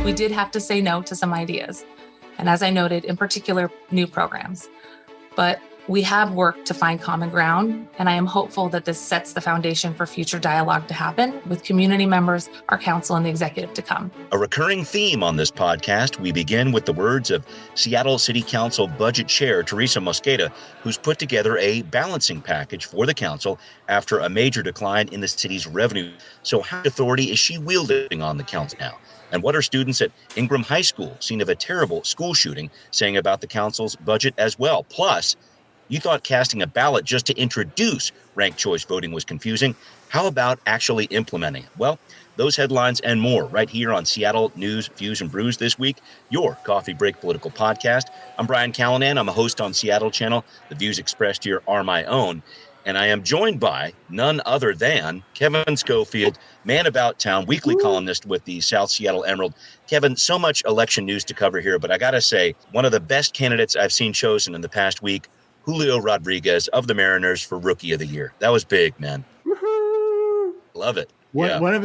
We did have to say no to some ideas, and as I noted, in particular, new programs. But we have worked to find common ground, and I am hopeful that this sets the foundation for future dialogue to happen with community members, our council, and the executive to come. A recurring theme on this podcast, we begin with the words of Seattle City Council Budget Chair Teresa Mosqueda, who's put together a balancing package for the council after a major decline in the city's revenue. So how much authority is she wielding on the council now? And what are students at Ingram High School, scene of a terrible school shooting, saying about the council's budget as well? Plus, you thought casting a ballot just to introduce ranked choice voting was confusing. How about actually implementing it? Well, those headlines and more right here on Seattle News, Views, and Brews this week, your coffee break political podcast. I'm Brian Callanan. I'm a host on Seattle Channel. The views expressed here are my own. And I am joined by none other than Kevin Schofield, man about town, weekly columnist with the South Seattle Emerald. Kevin, so much election news to cover here, but I got to say, one of the best candidates I've seen chosen in the past week, Julio Rodriguez of the Mariners for Rookie of the Year. That was big, man. Woohoo! Love it. One of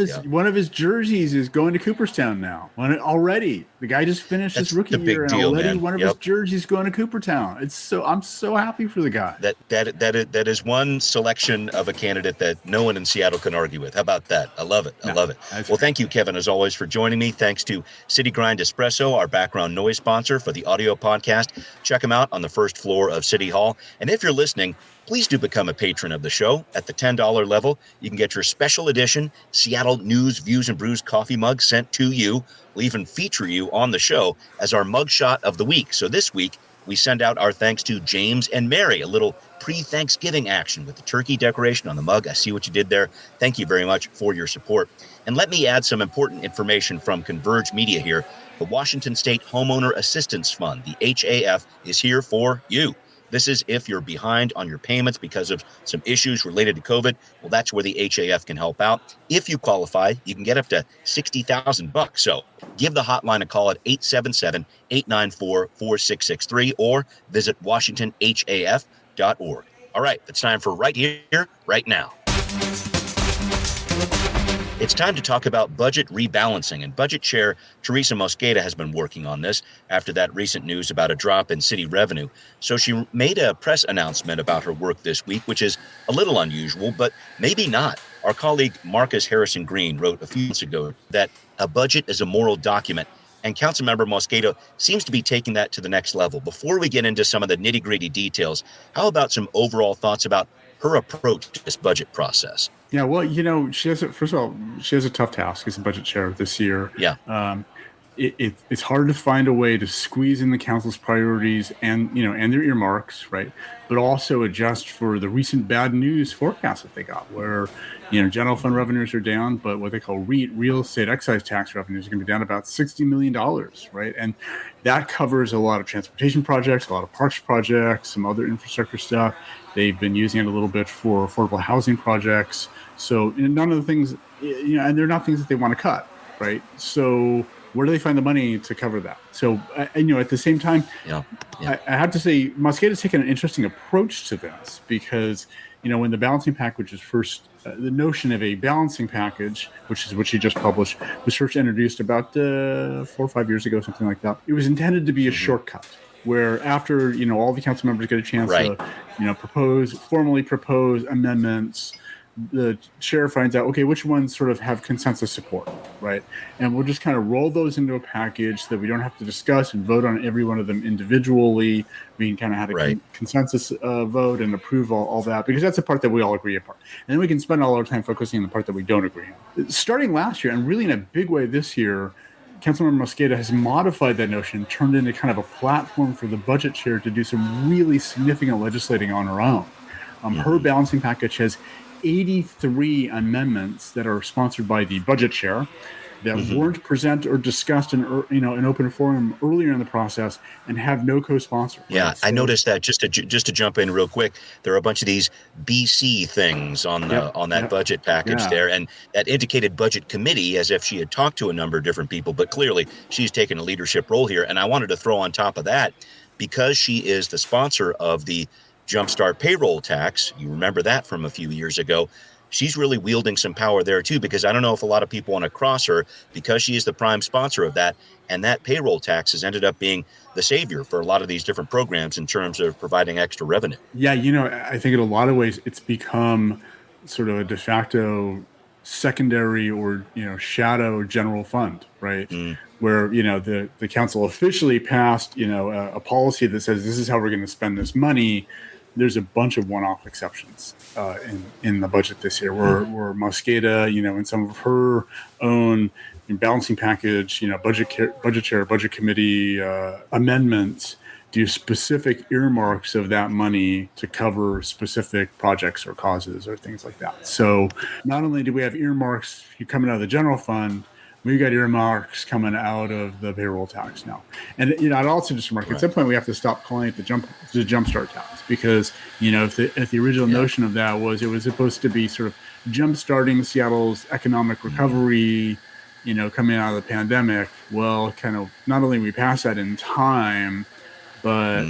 his jerseys is going to Cooperstown now. Already, the guy just finished his rookie year, and already one of his jerseys going to Cooperstown. I'm so happy for the guy. That is one selection of a candidate that no one in Seattle can argue with. How about that? I love it. I love it. Well, thank you, Kevin, as always, for joining me. Thanks to City Grind Espresso, our background noise sponsor for the audio podcast. Check them out on the first floor of City Hall. And if you're listening, please do become a patron of the show. At the $10 level, you can get your special edition Seattle News, Views, and Brews coffee mug sent to you. We'll even feature you on the show as our mugshot of the week. So this week, we send out our thanks to James and Mary, a little pre-Thanksgiving action with the turkey decoration on the mug. I see what you did there. Thank you very much for your support. And let me add some important information from Converge Media here. The Washington State Homeowner Assistance Fund, the HAF, is here for you. This is if you're behind on your payments because of some issues related to COVID. Well, that's where the HAF can help out. If you qualify, you can get up to $60,000. So give the hotline a call at 877-894-4663 or visit WashingtonHAF.org. All right, it's time for Right Here, Right Now. It's time to talk about budget rebalancing, and Budget Chair Teresa Mosqueda has been working on this after that recent news about a drop in city revenue. So she made a press announcement about her work this week, which is a little unusual, but maybe not. Our colleague Marcus Harrison Green wrote a few months ago that a budget is a moral document, and Councilmember Mosqueda seems to be taking that to the next level. Before we get into some of the nitty-gritty details, how about some overall thoughts about her approach to this budget process? Yeah, well, she has a tough task as a budget chair this year. Yeah. It's hard to find a way to squeeze in the council's priorities and their earmarks, right? But also adjust for the recent bad news forecast that they got, where general fund revenues are down, but what they call REIT, real estate excise tax revenues, are going to be down about $60 million, right? And that covers a lot of transportation projects, a lot of parks projects, some other infrastructure stuff. They've been using it a little bit for affordable housing projects. So none of the things, and they're not things that they want to cut, right? So where do they find the money to cover that? So, at the same time, I have to say, Mosqueda's taken an interesting approach to this because, when the balancing package was first, the notion of a balancing package, which is what she just published, was first introduced about 4 or 5 years ago, something like that. It was intended to be a shortcut, where after, all the council members get a chance to, formally propose amendments, the chair finds out, okay, which ones sort of have consensus support, right? And we'll just kind of roll those into a package so that we don't have to discuss and vote on every one of them individually. We can kind of have a consensus vote and approve all that, because that's the part that we all agree upon. And then we can spend all our time focusing on the part that we don't agree on. Starting last year, and really in a big way this year, Councilmember Mosqueda has modified that notion, turned into kind of a platform for the budget chair to do some really significant legislating on her own. Her balancing package has 83 amendments that are sponsored by the budget chair that weren't presented or discussed in an open forum earlier in the process and have no co-sponsor. Yeah, right? So, I noticed that. Just to jump in real quick, there are a bunch of these BC things on that budget package there, and that indicated budget committee as if she had talked to a number of different people, but clearly she's taken a leadership role here. And I wanted to throw on top of that, because she is the sponsor of the Jumpstart payroll tax, you remember that from a few years ago, she's really wielding some power there too, because I don't know if a lot of people want to cross her because she is the prime sponsor of that. And that payroll tax has ended up being the savior for a lot of these different programs in terms of providing extra revenue. Yeah, I think in a lot of ways it's become sort of a de facto secondary or shadow general fund, right? Where the council officially passed a policy that says this is how we're going to spend this money. There's a bunch of one-off exceptions in the budget this year, where Mosqueda, in some of her own balancing package, budget chair, budget committee amendments, do specific earmarks of that money to cover specific projects or causes or things like that. So not only do we have earmarks coming out of the general fund, we've got earmarks coming out of the payroll tax now. And I'd also just remark, at some point we have to stop calling it the jumpstart tax, because if the original notion of that was it was supposed to be sort of jumpstarting Seattle's economic recovery, coming out of the pandemic. Well, kind of not only we passed that in time, but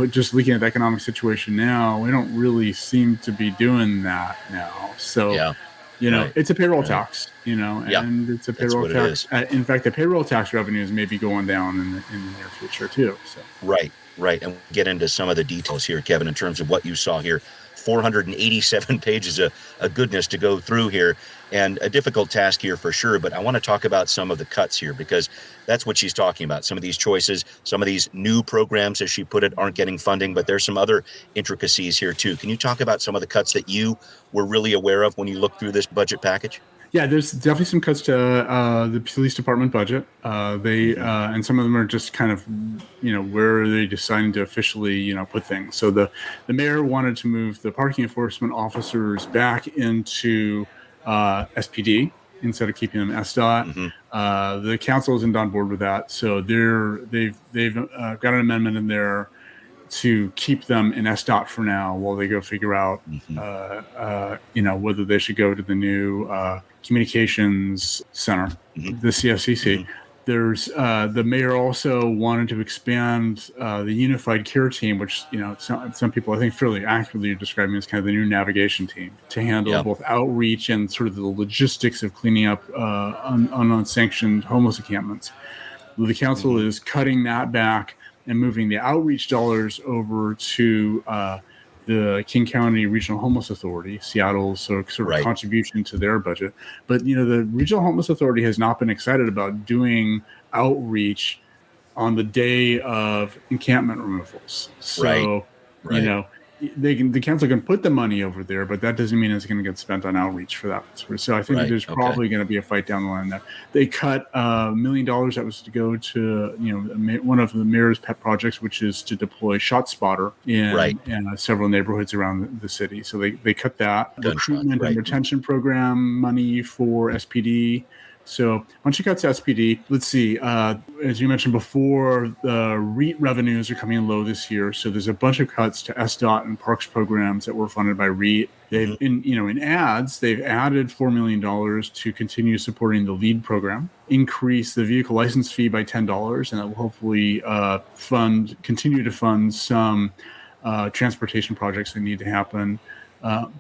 just looking at the economic situation now, we don't really seem to be doing that now. So it's a payroll tax, and it's a payroll tax. In fact, the payroll tax revenues may be going down in the near future too. So right. And we'll get into some of the details here, Kevin, in terms of what you saw here. 487 pages of goodness to go through here, and a difficult task here for sure. But I want to talk about some of the cuts here, because that's what she's talking about. Some of these choices, some of these new programs, as she put it, aren't getting funding, but there's some other intricacies here too. Can you talk about some of the cuts that you were really aware of when you looked through this budget package? Yeah, there's definitely some cuts to the police department budget. And some of them are just kind of, where are they deciding to officially, put things. So the mayor wanted to move the parking enforcement officers back into SPD instead of keeping them SDOT. The council isn't on board with that, so they've got an amendment in there to keep them in SDOT for now while they go figure out, whether they should go to the new communications center, the CFCC. There's the mayor also wanted to expand the unified care team, which some people I think fairly accurately are describing as kind of the new navigation team, to handle both outreach and sort of the logistics of cleaning up unsanctioned homeless encampments. The council is cutting that back and moving the outreach dollars over to the King County Regional Homeless Authority, Seattle's sort of contribution to their budget. But, the Regional Homeless Authority has not been excited about doing outreach on the day of encampment removals. So, the council can put the money over there, but that doesn't mean it's going to get spent on outreach for that. So I think there's probably going to be a fight down the line there. They cut $1 million that was to go to one of the mayor's pet projects, which is to deploy ShotSpotter in several neighborhoods around the city. So they cut that. Recruitment and retention program money for SPD. So a bunch of cuts to SPD. Let's see. As you mentioned before, the REIT revenues are coming in low this year. So there's a bunch of cuts to SDOT and parks programs that were funded by REIT. They've in ads, they've added $4 million to continue supporting the LEAD program, increase the vehicle license fee by $10, and that will hopefully continue to fund some transportation projects that need to happen.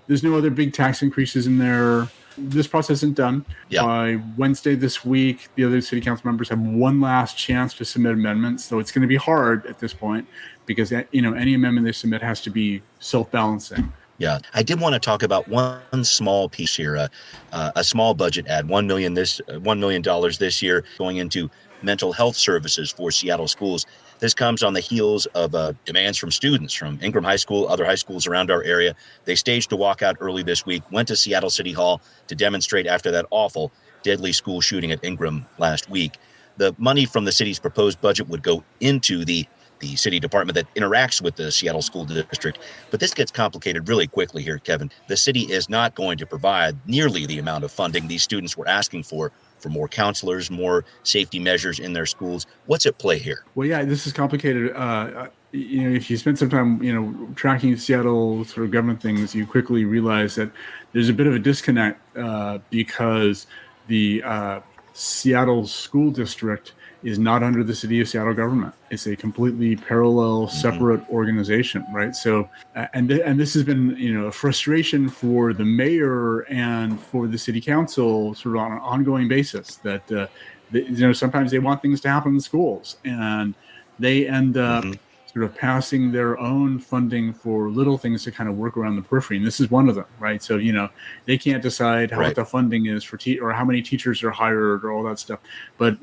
There's no other big tax increases in there. This process isn't done. By Wednesday this week, the other city council members have one last chance to submit amendments. So it's going to be hard at this point because, any amendment they submit has to be self-balancing. Yeah, I did want to talk about one small piece here, a small budget add, $1 million this year going into mental health services for Seattle schools. This comes on the heels of demands from students from Ingram High School, other high schools around our area. They staged a walkout early this week, went to Seattle City Hall to demonstrate after that awful, deadly school shooting at Ingram last week. The money from the city's proposed budget would go into the city department that interacts with the Seattle School District. But this gets complicated really quickly here, Kevin. The city is not going to provide nearly the amount of funding these students were asking for more counselors, more safety measures in their schools. What's at play here? Well, yeah, this is complicated. If you spend some time, tracking Seattle sort of government things, you quickly realize that there's a bit of a disconnect because the Seattle school district is not under the city of Seattle government. It's a completely parallel, separate organization, right? So, and this has been, a frustration for the mayor and for the city council, sort of on an ongoing basis. That sometimes they want things to happen in the schools, and they end up sort of passing their own funding for little things to kind of work around the periphery. And this is one of them, right? So, they can't decide what the funding is for or how many teachers are hired or all that stuff. But,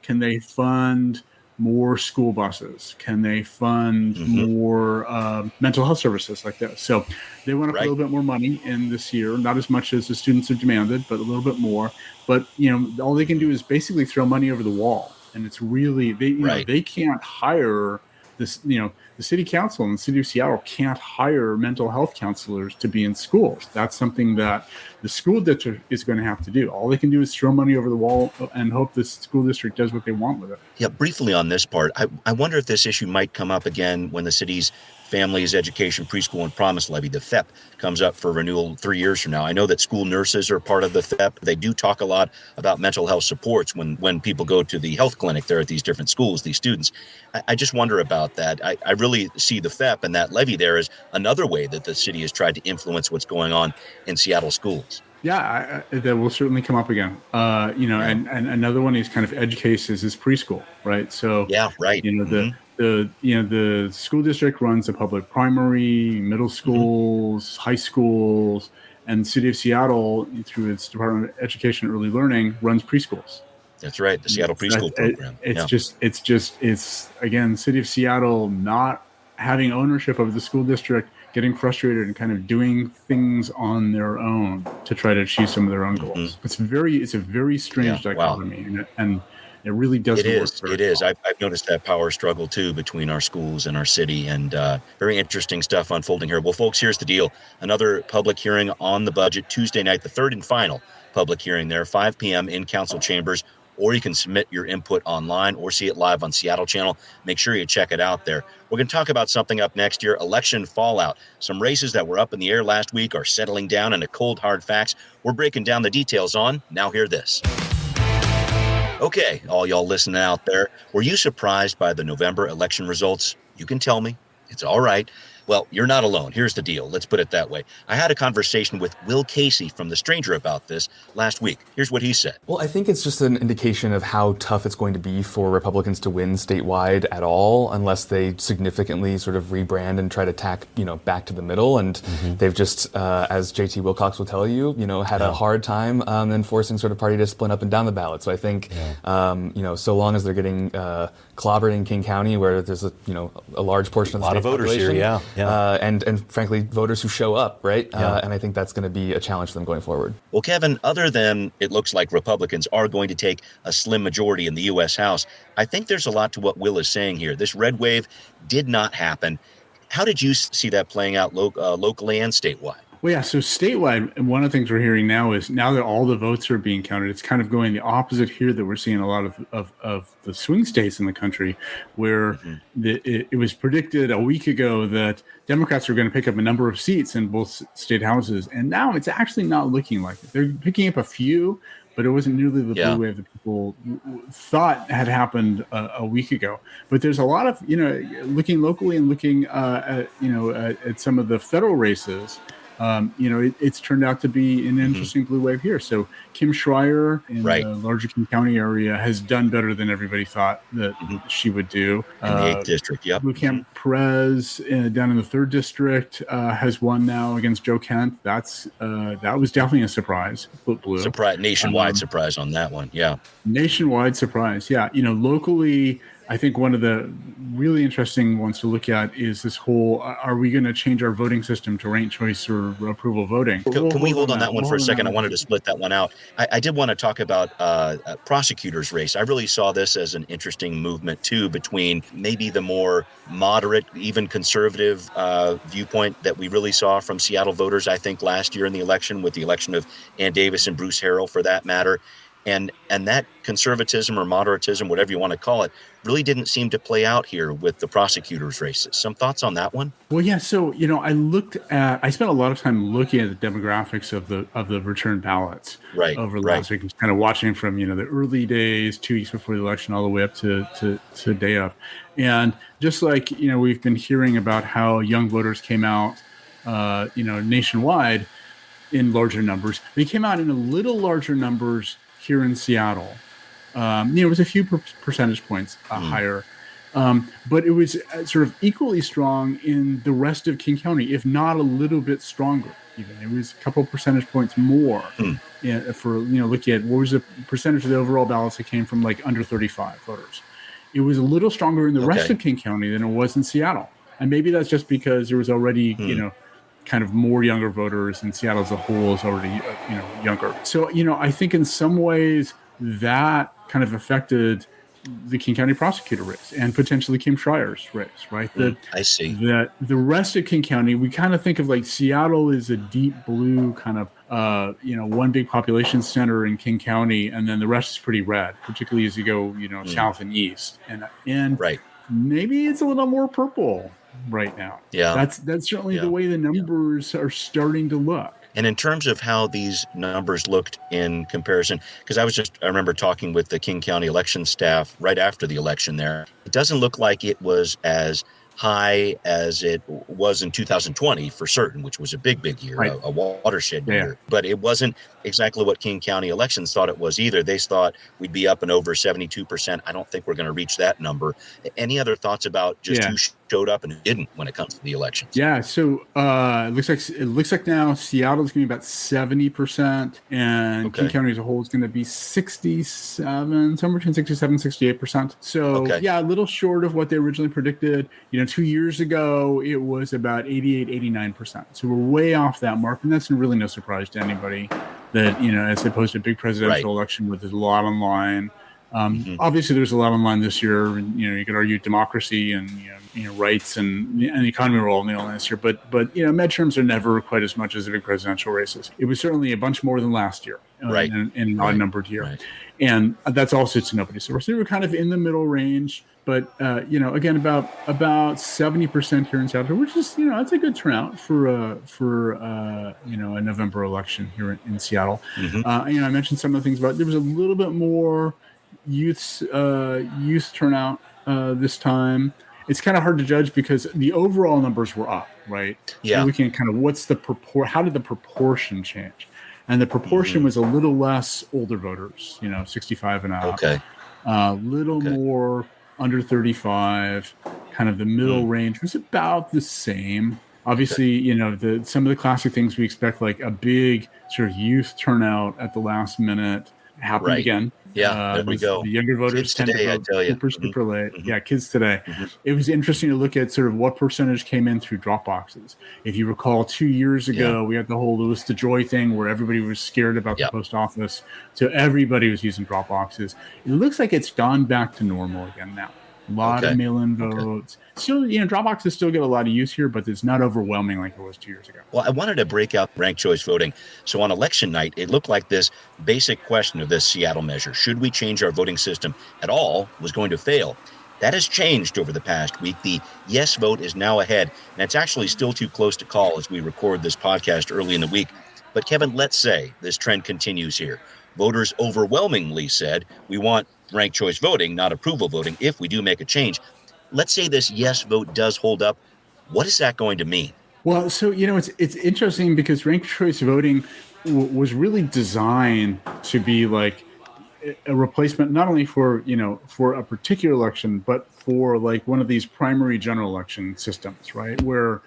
can they fund more school buses? Can they fund more mental health services like this? So they want to put a little bit more money in this year, not as much as the students have demanded, but a little bit more. But, all they can do is basically throw money over the wall. And it's really, they can't hire this, the city council and the city of Seattle can't hire mental health counselors to be in schools. That's something that the school district is going to have to do. All they can do is throw money over the wall and hope the school district does what they want with it. Yeah, briefly on this part, I wonder if this issue might come up again when the city's Families Education Preschool and Promise Levy, the FEP, comes up for renewal 3 years from now. I know that school nurses are part of the FEP. They do talk a lot about mental health supports when people go to the health clinic there at these different schools, these students. I just wonder about that. I really see the FEP and that levy there as another way that the city has tried to influence what's going on in Seattle schools. Yeah, that will certainly come up again. And another one is kind of edge cases is preschool, right? So the school district runs the public primary, middle schools, high schools, and the city of Seattle, through its Department of Education and Early Learning, runs preschools. That's right, the Seattle Preschool Program. It's again, city of Seattle not having ownership of the school district, getting frustrated and kind of doing things on their own to try to achieve some of their own goals. It's a very strange dichotomy, and it really doesn't work. It is. I've noticed that power struggle too between our schools and our city, and very interesting stuff unfolding here. Well, folks, here's the deal. Another public hearing on the budget Tuesday night, the third and final public hearing there, 5 p.m. in council chambers, or you can submit your input online or see it live on Seattle Channel. Make sure you check it out there. We're going to talk about something up next year, election fallout. Some races that were up in the air last week are settling down into cold, hard facts we're breaking down the details on. Now hear this. Okay, all y'all listening out there, were you surprised by the November election results? You can tell me. It's all right. Well, you're not alone. Here's the deal. Let's put it that way. I had a conversation with Will Casey from The Stranger about this last week. Here's what he said. Well, I think it's just an indication of how tough it's going to be for Republicans to win statewide at all, unless they significantly sort of rebrand and try to tack, back to the middle. And they've just, as JT Wilcox will tell you, had a hard time enforcing sort of party discipline up and down the ballot. So I think, so long as they're getting clobbered in King County, where there's a large portion of the state voters population, here, and frankly, voters who show up, right? And I think that's going to be a challenge for them going forward. Well, Kevin, other than it looks like Republicans are going to take a slim majority in the U.S. House, I think there's a lot to what Will is saying here. This red wave did not happen. How did you see that playing out locally and statewide? Well, yeah, so statewide, and one of the things we're hearing now is now that all the votes are being counted, it's kind of going the opposite here, that we're seeing a lot of the swing states in the country where it was predicted a week ago that Democrats were going to pick up a number of seats in both state houses. And now it's actually not looking like it. They're picking up a few, but it wasn't nearly the blue wave that people thought had happened a week ago. But there's a lot of, looking locally and looking at some of the federal races. It's turned out to be an interesting blue wave here. So Kim Schreier in the larger King County area has done better than everybody thought that she would do. In the 8th district, Blue Camp Perez down in the 3rd district has won now against Joe Kent. That was definitely a surprise. Blue. Nationwide surprise on that one, Nationwide surprise, locally, I think one of the really interesting ones to look at is this whole, are we going to change our voting system to ranked choice or approval voting? Can we hold on that one for a second? I wanted to split that one out. I did want to talk about a prosecutor's race. I really saw this as an interesting movement, too, between maybe the more moderate, even conservative viewpoint that we really saw from Seattle voters, I think, last year in the election, with the election of Ann Davis and Bruce Harrell, for that matter. And that conservatism or moderatism, whatever you want to call it, really didn't seem to play out here with the prosecutors' races. Some thoughts on that one? Well, yeah. So, I spent a lot of time looking at the demographics of the return ballots over the last week, kind of watching from, the early days, 2 weeks before the election, all the way up to day of. And just like, we've been hearing about how young voters came out, nationwide in larger numbers, they came out in a little larger numbers here in Seattle. It was a few percentage points higher. But it was sort of equally strong in the rest of King County, if not a little bit stronger. Even it was a couple percentage points more for looking at what was the percentage of the overall ballots that came from like under 35 voters. It was a little stronger in the rest of King County than it was in Seattle, and maybe that's just because there was already kind of more younger voters, and Seattle as a whole is already younger. So I think in some ways that kind of affected the King County prosecutor race and potentially Kim Schreier's race, right? I see. That the rest of King County, we kind of think of like Seattle is a deep blue kind of, one big population center in King County, and then the rest is pretty red, particularly as you go, south and east. And maybe it's a little more purple right now. Yeah. That's certainly the way the numbers are starting to look. And in terms of how these numbers looked in comparison, because I remember talking with the King County election staff right after the election there, it doesn't look like it was as high as it was in 2020 for certain, which was a big year, a watershed year. But it wasn't exactly what King County elections thought it was either. They thought we'd be up and over 72%. I don't think we're going to reach that number. Any other thoughts about just who showed up and who didn't when it comes to the elections? Yeah, so it looks like now Seattle's going to be about 70%, and King County as a whole is going to be 67, somewhere between 67 and 68%. So a little short of what they originally predicted. 2 years ago, it was about 88, 89%. So we're way off that mark, and that's really no surprise to anybody that, as opposed to a big presidential election where there's a lot on line. Obviously, there's a lot on line this year. And, you could argue democracy and rights and the economy were all on the line this year. But midterms are never quite as much as the big presidential races. It was certainly a bunch more than last year, in an odd-numbered year, and that's also to nobody's surprise. So we're kind of in the middle range. But, again, about 70% here in Seattle, which is, that's a good turnout for a November election here in Seattle. I mentioned some of the things about there was a little bit more youth turnout this time. It's kind of hard to judge because the overall numbers were up, right? Yeah. So we can kind of how did the proportion change? And the proportion was a little less older voters, 65 and up. A little more under 35, kind of the middle range was about the same. Obviously, some of the classic things we expect, like a big sort of youth turnout at the last minute, happened again. Yeah, there we go. The younger voters kids today, tend to vote super late. Yeah, kids today. It was interesting to look at sort of what percentage came in through drop boxes. If you recall, 2 years ago, we had the whole Louis DeJoy thing where everybody was scared about the post office. So everybody was using drop boxes. It looks like it's gone back to normal again now. A lot of mail-in votes. Still, drop boxes still get a lot of use here, but it's not overwhelming like it was 2 years ago. Well, I wanted to break out ranked choice voting. So on election night, it looked like this basic question of this Seattle measure, should we change our voting system at all, was going to fail. That has changed over the past week. The yes vote is now ahead, and it's actually still too close to call as we record this podcast early in the week. But Kevin, let's say this trend continues here. Voters overwhelmingly said we want ranked choice voting, not approval voting, if we do make a change. Let's say this yes vote does hold up. What is that going to mean? Well, so, it's interesting because ranked choice voting was really designed to be like a replacement, not only for, for a particular election, but for like one of these primary general election systems, right? Where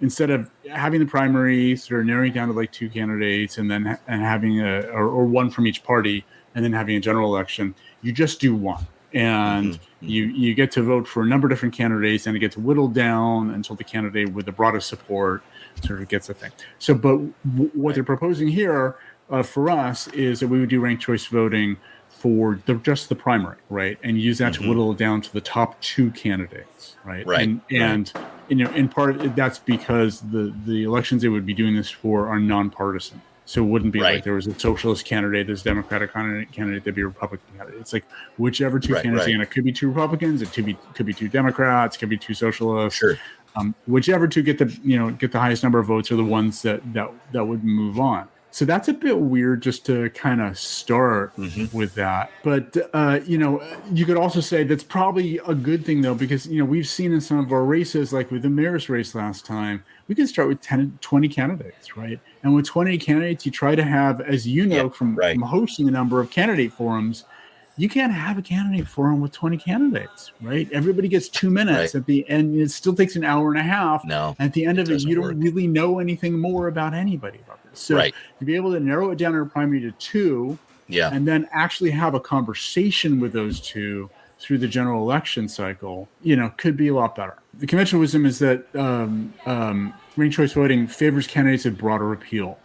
instead of having the primary sort of narrowing down to like two candidates and then having or one from each party, and then having a general election, you just do one. And you get to vote for a number of different candidates, and it gets whittled down until the candidate with the broadest support sort of gets the thing. So, but what they're proposing here for us is that we would do ranked choice voting for just the primary, right? And use that to whittle it down to the top two candidates, right? And in part, that's because the elections they would be doing this for are nonpartisan. So it wouldn't be Right. like there was a socialist candidate, there's a Democratic candidate, there'd be a Republican candidate. It's like whichever two candidates, and it could be two Republicans, it could be two Democrats, could be two socialists. Sure. Whichever two get the highest number of votes are the ones that would move on. So that's a bit weird just to kind of start with that. But, you could also say that's probably a good thing, though, because, we've seen in some of our races, like with the mayor's race last time, we can start with 10, 20 candidates, right? And with 20 candidates, you try to have, as you know, from hosting a number of candidate forums, you can't have a candidate forum with 20 candidates, right? Everybody gets 2 minutes at the end. It still takes an hour and a half. No, at the end of it, you don't really know anything more about anybody about this. So to be able to narrow it down in a primary to 2, and then actually have a conversation with those 2 through the general election cycle, could be a lot better. The conventional wisdom is that ranked choice voting favors candidates of broader appeal.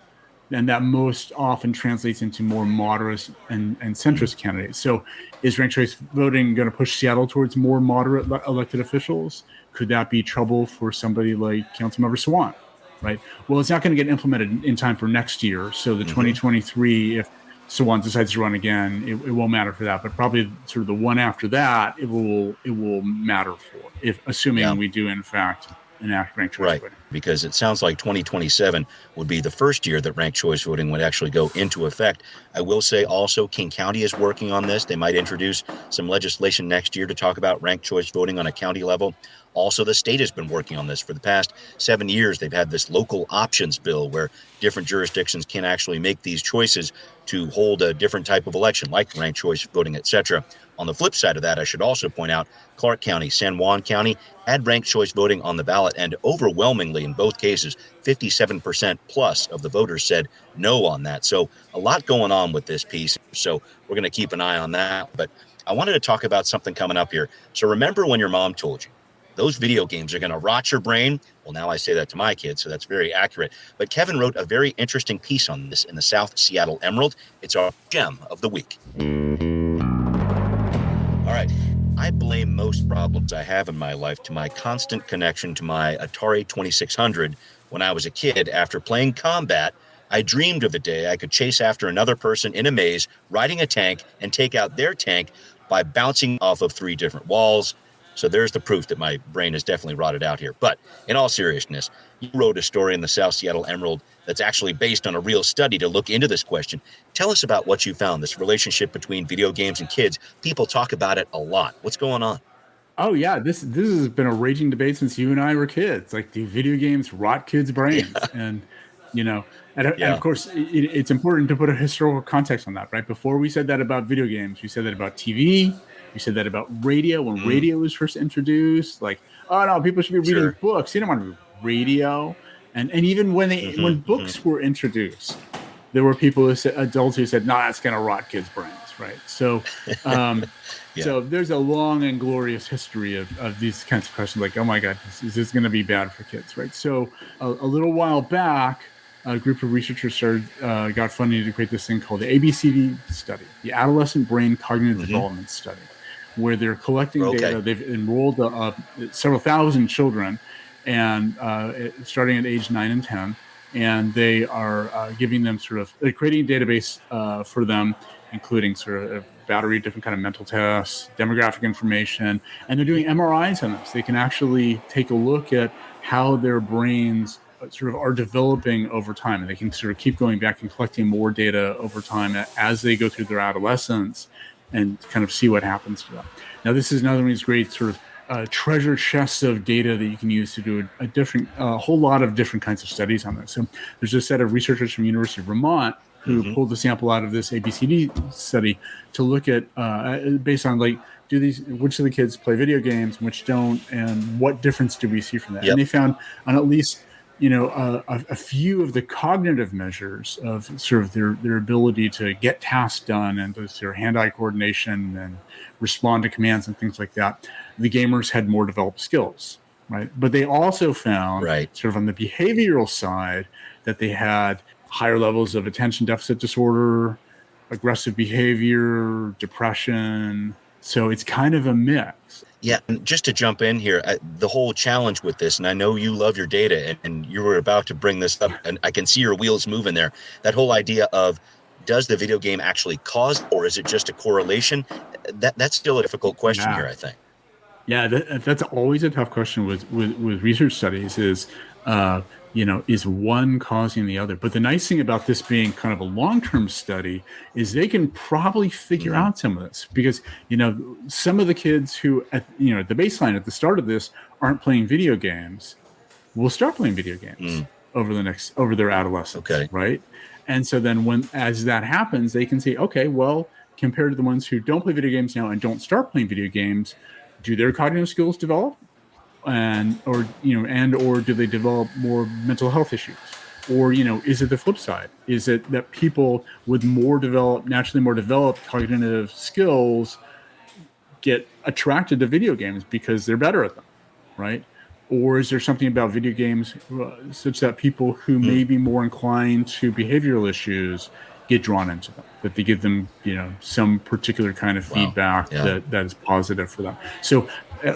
And that most often translates into more moderate and centrist candidates. So is ranked choice voting going to push Seattle towards more moderate elected officials? Could that be trouble for somebody like Councilmember Sawant, right? Well, it's not going to get implemented in time for next year. So the 2023, if Sawant decides to run again, it won't matter for that. But probably sort of the one after that, it will matter for, assuming we do, in fact, enact ranked choice voting. Because it sounds like 2027 would be the first year that ranked choice voting would actually go into effect. I will say also King County is working on this. They might introduce some legislation next year to talk about ranked choice voting on a county level. Also, the state has been working on this for the past 7 years. They've had this local options bill where different jurisdictions can actually make these choices to hold a different type of election, like ranked choice voting, etc. On the flip side of that, I should also point out Clark County, San Juan County had ranked choice voting on the ballot, and overwhelmingly in both cases, 57% plus of the voters said no on that. So a lot going on with this piece. So we're going to keep an eye on that. But I wanted to talk about something coming up here. So remember when your mom told you those video games are going to rot your brain? Well, now I say that to my kids, so that's very accurate. But Kevin wrote a very interesting piece on this in the South Seattle Emerald. It's our gem of the week. All right. I blame most problems I have in my life to my constant connection to my Atari 2600. When I was a kid, after playing Combat, I dreamed of a day I could chase after another person in a maze, riding a tank, and take out their tank by bouncing off of 3 different walls. So there's the proof that my brain is definitely rotted out here. But in all seriousness, you wrote a story in the South Seattle Emerald that's actually based on a real study to look into this question. Tell us about what you found, this relationship between video games and kids. People talk about it a lot. What's going on? Oh, yeah. This has been a raging debate since you and I were kids. Like, do video games rot kids' brains? And, and of course, it's important to put a historical context on that, right? Before we said that about video games, we said that about TV. We said that about radio when radio was first introduced. Like, oh no, people should be reading books. You don't want to read radio. And even when books were introduced, there were adults who said, "No, that's going to rot kids' brains." Right. So, so there's a long and glorious history of these kinds of questions. Like, oh my God, is this going to be bad for kids? Right. So a little while back, a group of researchers got funding to create this thing called the ABCD study, the Adolescent Brain Cognitive Development Study, where they're collecting data. They've enrolled several thousand children, and starting at age 9 and 10, and they are giving them they're creating a database for them, including sort of a battery of different kind of mental tests, demographic information, and they're doing MRIs on this. They can actually take a look at how their brains sort of are developing over time, and they can sort of keep going back and collecting more data over time as they go through their adolescence and kind of see what happens to them. Now, this is another one of these great sort of treasure chests of data that you can use to do a whole lot of different kinds of studies on this. So there's a set of researchers from University of Vermont who pulled the sample out of this ABCD study to look at, based on which of the kids play video games, which don't, and what difference do we see from that? And they found on at least a few of the cognitive measures of sort of their ability to get tasks done and their hand-eye coordination and respond to commands and things like that, the gamers had more developed skills, right? But they also found, sort of on the behavioral side, that they had higher levels of attention deficit disorder, aggressive behavior, depression, So it's kind of a mix. Yeah, and just to jump in here, the whole challenge with this, and I know you love your data, and you were about to bring this up, and I can see your wheels moving there. That whole idea of, does the video game actually cause, or is it just a correlation? That's still a difficult question here, I think. Yeah, that's always a tough question with research studies is, is one causing the other? But the nice thing about this being kind of a long-term study is they can probably figure out some of this, because, some of the kids who, at the baseline at the start of this aren't playing video games will start playing video games over their adolescence, right? And so then as that happens, they can say, okay, well, compared to the ones who don't play video games now and don't start playing video games, do their cognitive skills develop? Or do they develop more mental health issues? Or, is it the flip side? Is it that people with naturally more developed cognitive skills get attracted to video games because they're better at them, right? Or is there something about video games such that people who may be more inclined to behavioral issues get drawn into them, that they give them, some particular kind of feedback that is positive for them? So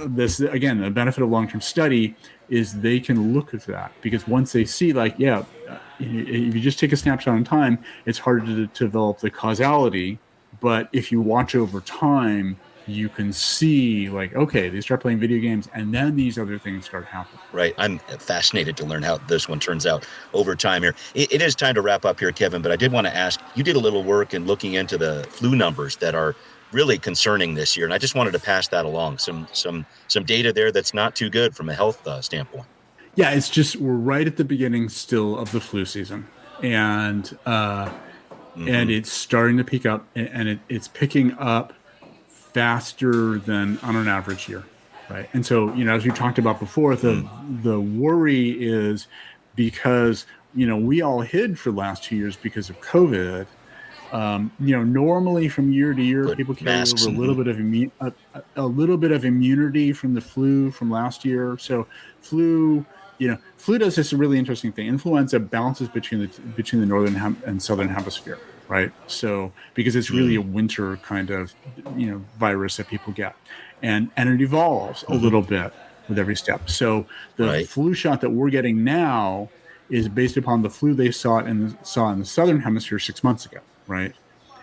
this, again, the benefit of long-term study is they can look at that, because once they see, if you just take a snapshot in time, it's hard to develop the causality. But if you watch over time, you can see, okay, they start playing video games, and then these other things start happening. Right. I'm fascinated to learn how this one turns out over time here. It is time to wrap up here, Kevin, but I did want to ask, you did a little work in looking into the flu numbers that are really concerning this year, and I just wanted to pass that along. Some data there that's not too good from a health standpoint. Yeah, it's just we're right at the beginning still of the flu season, and it's starting to pick up, and it's picking up faster than on an average year, right? And so, as we talked about before, the worry is because, we all hid for the last 2 years because of COVID. Normally from year to year, people carry over a little bit of immunity from the flu from last year. So flu does this really interesting thing. Influenza balances between the northern and southern hemisphere. Right. So because it's really a winter kind of, virus that people get, and it evolves a little bit with every step. So the flu shot that we're getting now is based upon the flu they saw in the southern hemisphere 6 months ago. Right.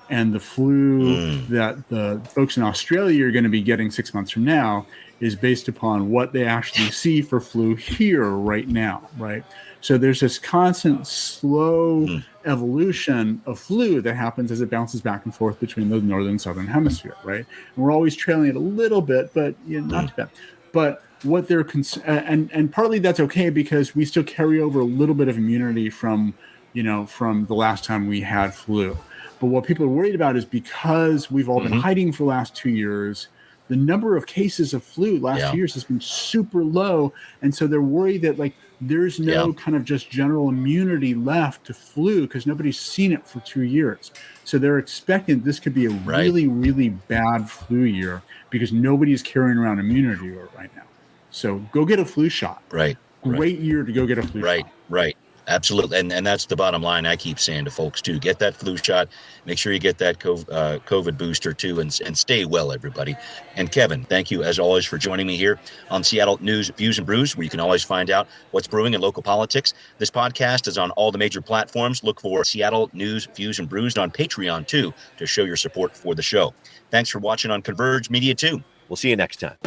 And the flu that the folks in Australia are going to be getting 6 months from now is based upon what they actually see for flu here right now. Right. So there's this constant slow evolution of flu that happens as it bounces back and forth between the northern and southern hemisphere, right? And we're always trailing it a little bit, but not too bad. But what they're and partly that's okay, because we still carry over a little bit of immunity from the last time we had flu. But what people are worried about is, because we've all been hiding for the last 2 years, the number of cases of flu last 2 years has been super low. And so they're worried that there's no kind of just general immunity left to flu, because nobody's seen it for 2 years. So they're expecting this could be a really, really bad flu year, because nobody's carrying around immunity right now. So go get a flu shot. Great year to go get a flu shot. Right. Absolutely. And that's the bottom line I keep saying to folks too. Get that flu shot. Make sure you get that COVID booster too, and stay well, everybody. And Kevin, thank you as always for joining me here on Seattle News, Views and Brews, where you can always find out what's brewing in local politics. This podcast is on all the major platforms. Look for Seattle News, Views and Brews on Patreon too, to show your support for the show. Thanks for watching on Converge Media too. We'll see you next time.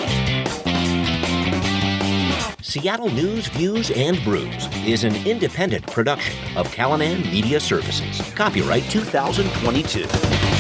Seattle News, Views, and Brews is an independent production of Callanan Media Services. Copyright 2022.